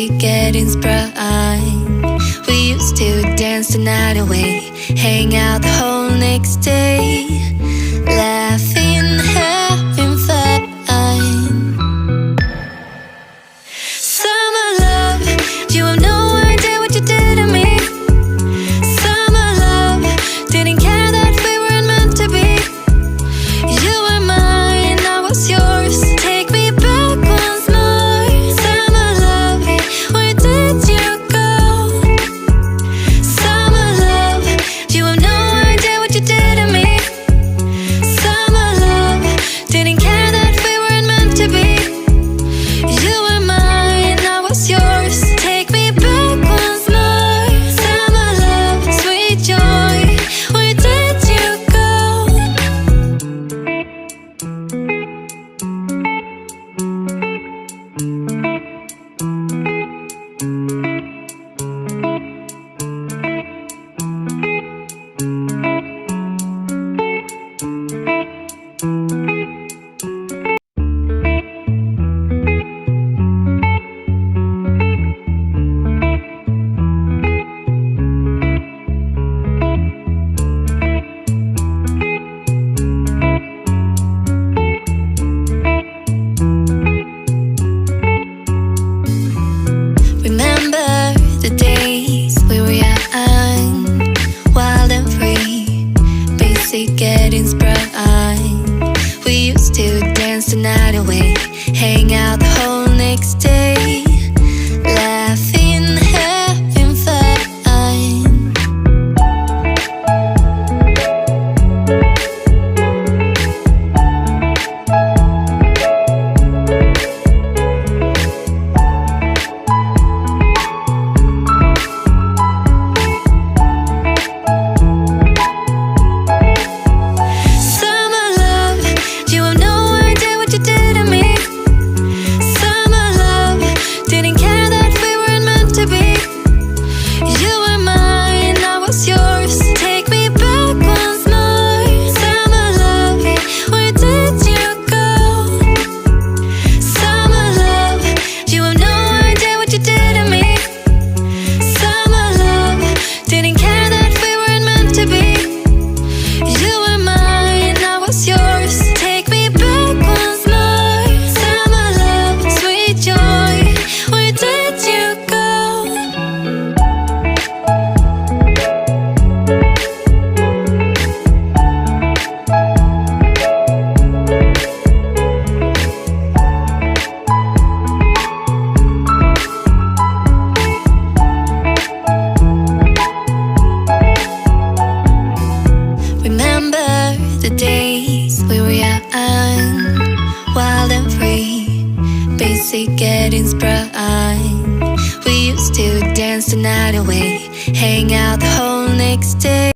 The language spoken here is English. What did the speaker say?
basic getting sprung. We used to dance the night away, hang out the whole next day, laughing, having fun. Summer love, you have no idea what you did to me. Summer love, didn't care that we weren't meant to be. You were mine, I was yours. Take me back once more. Summer love, where did you go? Summer love, you have no idea what you did to me. Summer love, didn't care that we weren't meant to be. You were mine, I was yours. Take me back once more. Summer love, sweet joy, where did you go? Remember the days we were young, wild and free, basic getting sprung. We used to dance the night away, hang out the whole next day, laughing, having fun. Summer love, you have no idea what you did to me. Summer love, didn't care that we weren't meant to be. You were mine, I was yours. Take me back once more. Summer love, where did you go? Summer love, you have no idea what you did to me. Summer love, didn't care that we weren't meant to be. You were mine, I was yours. Take me back once more. Summer love, sweet joy, where did you go? Remember the days we were young, wild and free, basic getting sprung. We used to dance the night away, hang out the whole next day.